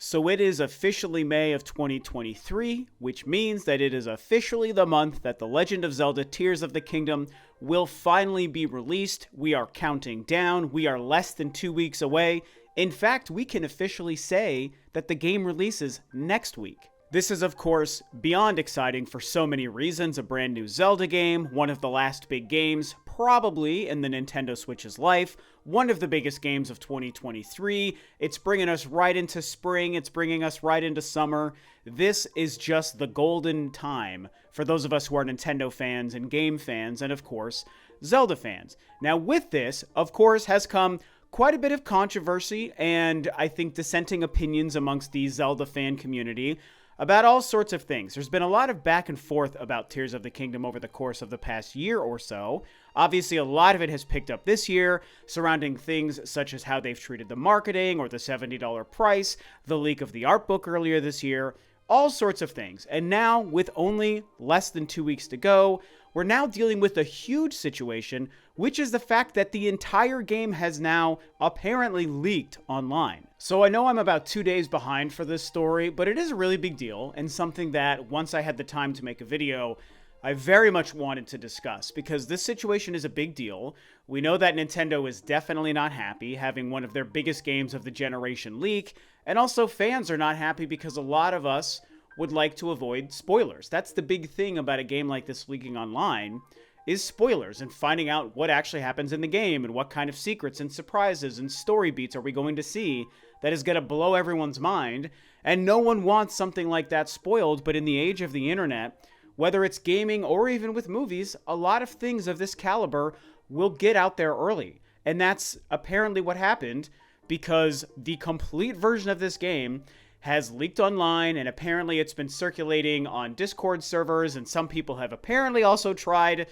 So it is officially May of 2023, which means that it is officially the month that The Legend of Zelda Tears of the Kingdom will finally be released. We are counting down. We are less than 2 weeks away. In fact, we can officially say that the game releases next week. This is, of course, beyond exciting for so many reasons. A brand new Zelda game, one of the last big games, probably in the Nintendo Switch's life, one of the biggest games of 2023. It's bringing us right into spring. It's bringing us right into summer. This is just the golden time for those of us who are Nintendo fans and game fans, and of course, Zelda fans. Now, with this, of course, has come quite a bit of controversy and I think dissenting opinions amongst the Zelda fan community about all sorts of things. There's been a lot of back and forth about Tears of the Kingdom over the course of the past year or so. Obviously, a lot of it has picked up this year, surrounding things such as how they've treated the marketing or the $70 price, the leak of the art book earlier this year, all sorts of things. And now, with only less than 2 weeks to go, we're now dealing with a huge situation, which is the fact that the entire game has now apparently leaked online. So I know I'm about 2 days behind for this story, but it is a really big deal and something that once I had the time to make a video, I very much wanted to discuss because this situation is a big deal. We know that Nintendo is definitely not happy having one of their biggest games of the generation leak, and also fans are not happy because a lot of us would like to avoid spoilers. That's the big thing about a game like this leaking online, is spoilers and finding out what actually happens in the game and what kind of secrets and surprises and story beats are we going to see that is going to blow everyone's mind. And no one wants something like that spoiled, but in the age of the internet, whether it's gaming or even with movies, a lot of things of this caliber will get out there early. And that's apparently what happened because the complete version of this game has leaked online, and apparently it's been circulating on Discord servers, and some people have apparently also tried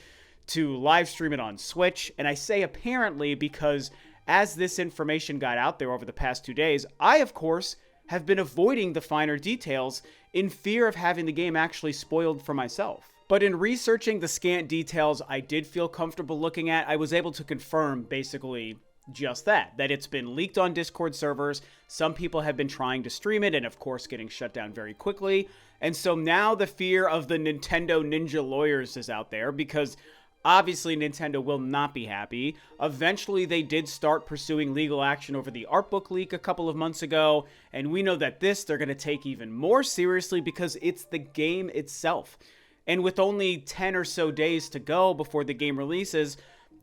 to live stream it on Switch. And I say apparently because as this information got out there over the past 2 days, I, of course, have been avoiding the finer details in fear of having the game actually spoiled for myself. But in researching the scant details I did feel comfortable looking at, I was able to confirm basically just that it's been leaked on Discord servers. Some people have been trying to stream it and of course getting shut down very quickly. And so now the fear of the Nintendo ninja lawyers is out there because obviously Nintendo will not be happy. Eventually they did start pursuing legal action over the art book leak a couple of months ago. And we know that they're going to take even more seriously because it's the game itself. And with only 10 or so days to go before the game releases,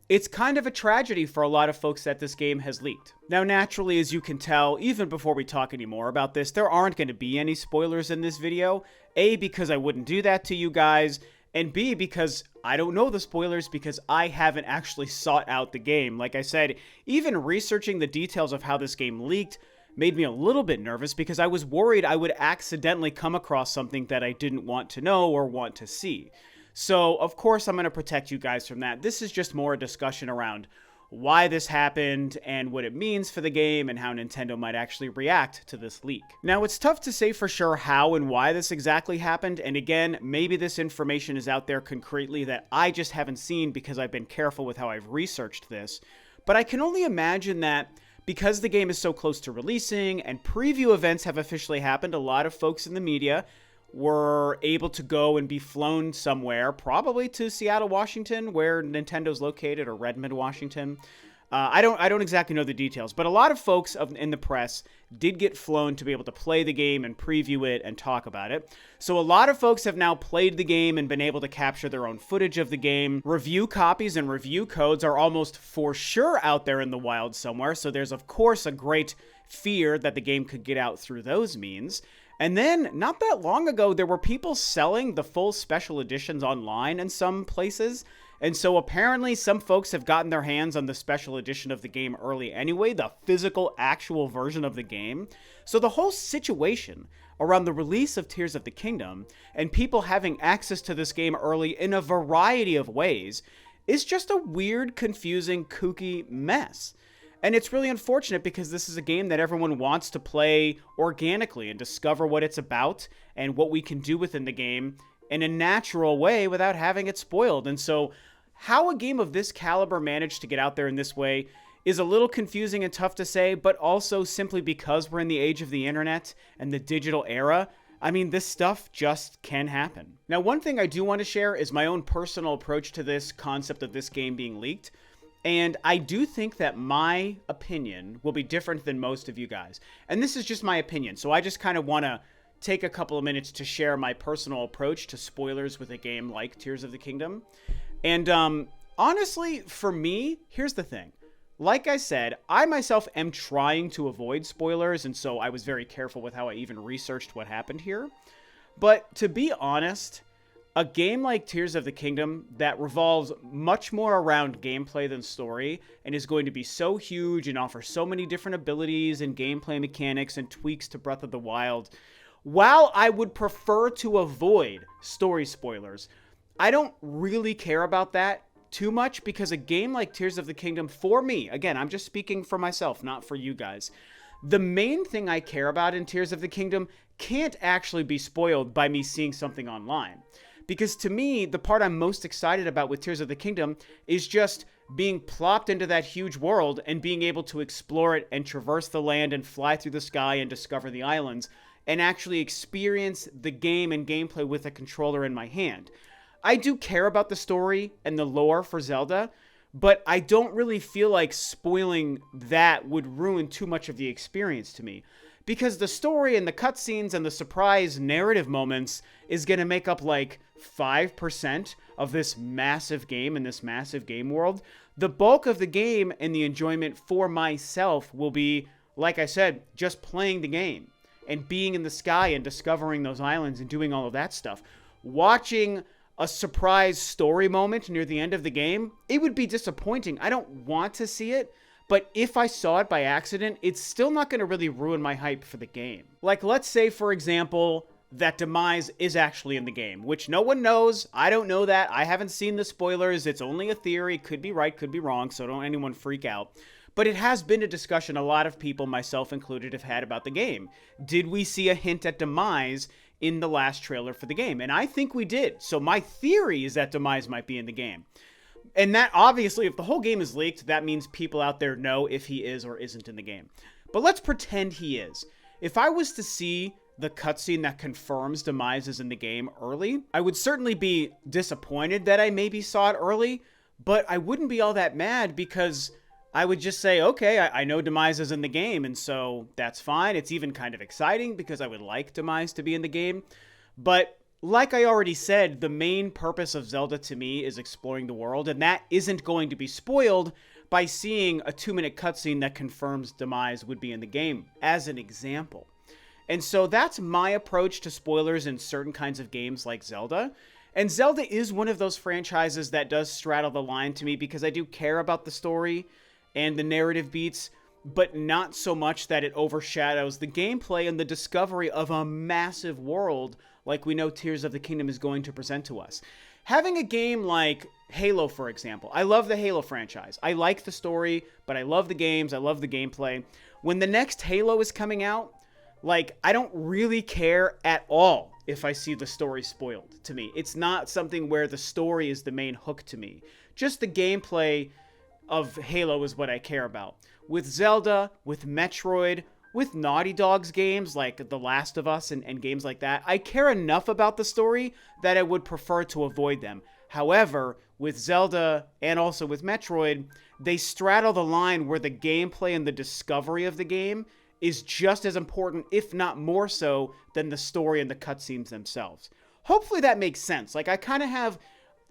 it's kind of a tragedy for a lot of folks that this game has leaked. Now, naturally, as you can tell, even before we talk any more about this, there aren't going to be any spoilers in this video. A, because I wouldn't do that to you guys, and B, because I don't know the spoilers because I haven't actually sought out the game. Like I said, even researching the details of how this game leaked made me a little bit nervous because I was worried I would accidentally come across something that I didn't want to know or want to see. So, of course, I'm going to protect you guys from that. This is just more a discussion around why this happened and what it means for the game and how Nintendo might actually react to this leak. Now, it's tough to say for sure how and why this exactly happened. And again, maybe this information is out there concretely that I just haven't seen because I've been careful with how I've researched this. But I can only imagine that because the game is so close to releasing and preview events have officially happened, a lot of folks in the media were able to go and be flown somewhere, probably to Seattle, Washington, where Nintendo's located, or Redmond, Washington. I don't exactly know the details, but a lot of folks in the press did get flown to be able to play the game and preview it and talk about it. So a lot of folks have now played the game and been able to capture their own footage of the game. Review copies and review codes are almost for sure out there in the wild somewhere, so there's of course a great fear that the game could get out through those means. And then, not that long ago, there were people selling the full special editions online in some places. And so apparently some folks have gotten their hands on the special edition of the game early anyway, the physical, actual version of the game. So the whole situation around the release of Tears of the Kingdom and people having access to this game early in a variety of ways is just a weird, confusing, kooky mess. And it's really unfortunate because this is a game that everyone wants to play organically and discover what it's about and what we can do within the game in a natural way without having it spoiled. And so how a game of this caliber managed to get out there in this way is a little confusing and tough to say, but also simply because we're in the age of the internet and the digital era, I mean, this stuff just can happen. Now, one thing I do want to share is my own personal approach to this concept of this game being leaked. And I do think that my opinion will be different than most of you guys. And this is just my opinion. So I just kind of want to take a couple of minutes to share my personal approach to spoilers with a game like Tears of the Kingdom. And honestly, for me, here's the thing. Like I said, I myself am trying to avoid spoilers, and so I was very careful with how I even researched what happened here. But to be honest, a game like Tears of the Kingdom that revolves much more around gameplay than story and is going to be so huge and offer so many different abilities and gameplay mechanics and tweaks to Breath of the Wild, while I would prefer to avoid story spoilers, I don't really care about that too much, because a game like Tears of the Kingdom, for me, again, I'm just speaking for myself, not for you guys, the main thing I care about in Tears of the Kingdom can't actually be spoiled by me seeing something online. Because to me, the part I'm most excited about with Tears of the Kingdom is just being plopped into that huge world and being able to explore it and traverse the land and fly through the sky and discover the islands and actually experience the game and gameplay with a controller in my hand. I do care about the story and the lore for Zelda, but I don't really feel like spoiling that would ruin too much of the experience to me. Because the story and the cutscenes and the surprise narrative moments is going to make up like 5% of this massive game and this massive game world. The bulk of the game and the enjoyment for myself will be, like I said, just playing the game and being in the sky and discovering those islands and doing all of that stuff. Watching a surprise story moment near the end of the game, it would be disappointing. I don't want to see it, but if I saw it by accident, it's still not going to really ruin my hype for the game. Like, let's say, for example, that Demise is actually in the game, which no one knows. I don't know that. I haven't seen the spoilers. It's only a theory. Could be right, could be wrong, so don't anyone freak out. But it has been a discussion a lot of people, myself included, have had about the game. Did we see a hint at Demise in the last trailer for the game? And I think we did. So my theory is that Demise might be in the game. And that, obviously, if the whole game is leaked, that means people out there know if he is or isn't in the game. But let's pretend he is. If I was to see the cutscene that confirms Demise is in the game early, I would certainly be disappointed that I maybe saw it early, but I wouldn't be all that mad, because I would just say, okay, I know Demise is in the game, and so that's fine. It's even kind of exciting because I would like Demise to be in the game. But like I already said, the main purpose of Zelda to me is exploring the world, and that isn't going to be spoiled by seeing a 2-minute cutscene that confirms Demise would be in the game, as an example. And so that's my approach to spoilers in certain kinds of games like Zelda. And Zelda is one of those franchises that does straddle the line to me, because I do care about the story and the narrative beats, but not so much that it overshadows the gameplay and the discovery of a massive world like we know Tears of the Kingdom is going to present to us. Having a game like Halo, for example, I love the Halo franchise. I like the story, but I love the games, I love the gameplay. When the next Halo is coming out, like, I don't really care at all if I see the story spoiled to me. It's not something where the story is the main hook to me. Just the gameplay of Halo is what I care about. With Zelda, with Metroid, with Naughty Dog's games like The Last of Us and games like that, I care enough about the story that I would prefer to avoid them. However, with Zelda and also with Metroid, they straddle the line where the gameplay and the discovery of the game is just as important, if not more so, than the story and the cutscenes themselves. Hopefully that makes sense. Like, I kind of have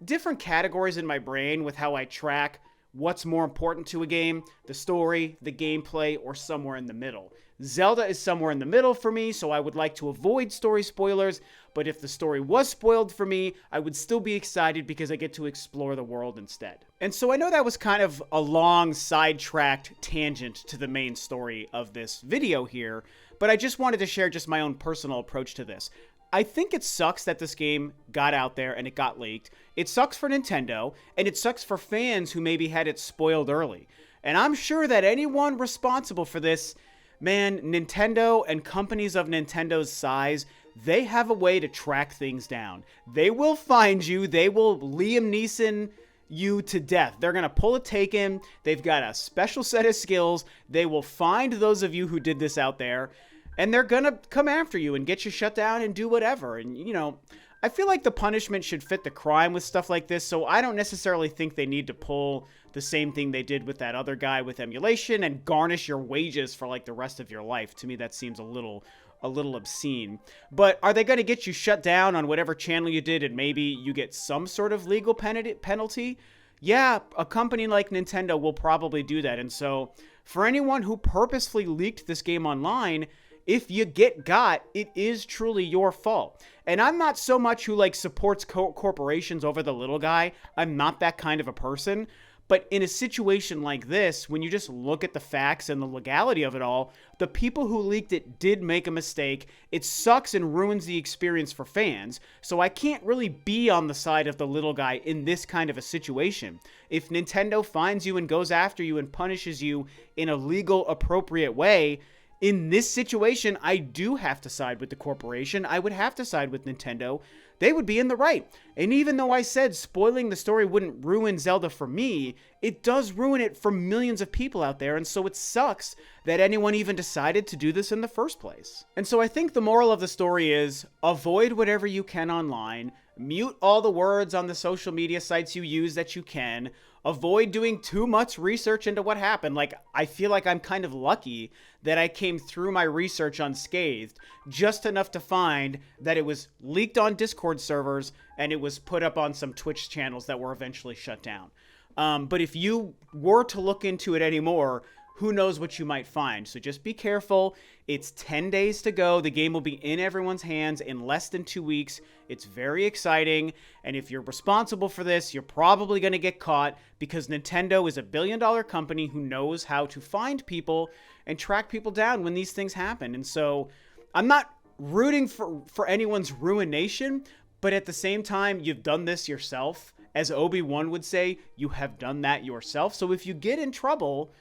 different categories in my brain with how I track what's more important to a game, the story, the gameplay, or somewhere in the middle. Zelda is somewhere in the middle for me, so I would like to avoid story spoilers, but if the story was spoiled for me, I would still be excited because I get to explore the world instead. And so I know that was kind of a long sidetracked tangent to the main story of this video here, but I just wanted to share just my own personal approach to this. I think it sucks that this game got out there and it got leaked. It sucks for Nintendo, and it sucks for fans who maybe had it spoiled early. And I'm sure that anyone responsible for this, man, Nintendo and companies of Nintendo's size, they have a way to track things down. They will find you. They will Liam Neeson you to death. They're going to pull a Taken. They've got a special set of skills. They will find those of you who did this out there, and they're going to come after you and get you shut down and do whatever. And, you know, I feel like the punishment should fit the crime with stuff like this, so I don't necessarily think they need to pull the same thing they did with that other guy with emulation and garnish your wages for like the rest of your life. To me, that seems a little obscene. But are they going to get you shut down on whatever channel you did and maybe you get some sort of legal penalty? Yeah, a company like Nintendo will probably do that. And so for anyone who purposefully leaked this game online, if you get got, it is truly your fault. And I'm not so much who like supports corporations over the little guy. I'm not that kind of a person. But in a situation like this, when you just look at the facts and the legality of it all, the people who leaked it did make a mistake. It sucks and ruins the experience for fans. So I can't really be on the side of the little guy in this kind of a situation. If Nintendo finds you and goes after you and punishes you in a legal, appropriate way, in this situation, I do have to side with the corporation. I would have to side with Nintendo. They would be in the right. And even though I said spoiling the story wouldn't ruin Zelda for me, it does ruin it for millions of people out there. And so it sucks that anyone even decided to do this in the first place. And so I think the moral of the story is avoid whatever you can online. Mute all the words on the social media sites you use that you can. Avoid doing too much research into what happened. Like, I feel like I'm kind of lucky that I came through my research unscathed, just enough to find that it was leaked on Discord servers and it was put up on some Twitch channels that were eventually shut down. But if you were to look into it anymore, who knows what you might find. So just be careful. It's 10 days to go. The game will be in everyone's hands in less than 2 weeks. It's very exciting. And if you're responsible for this, you're probably going to get caught because Nintendo is a billion-dollar company who knows how to find people and track people down when these things happen. And so I'm not rooting for anyone's ruination, but at the same time, you've done this yourself. As Obi-Wan would say, you have done that yourself. So if you get in trouble,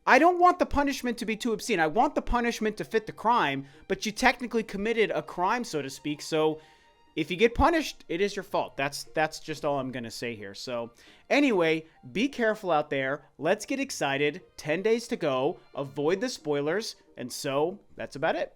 I don't want the punishment to be too obscene. I want the punishment to fit the crime, but you technically committed a crime, so to speak. So if you get punished, it is your fault. That's just all I'm going to say here. So anyway, be careful out there. Let's get excited. 10 days to go. Avoid the spoilers. And so that's about it.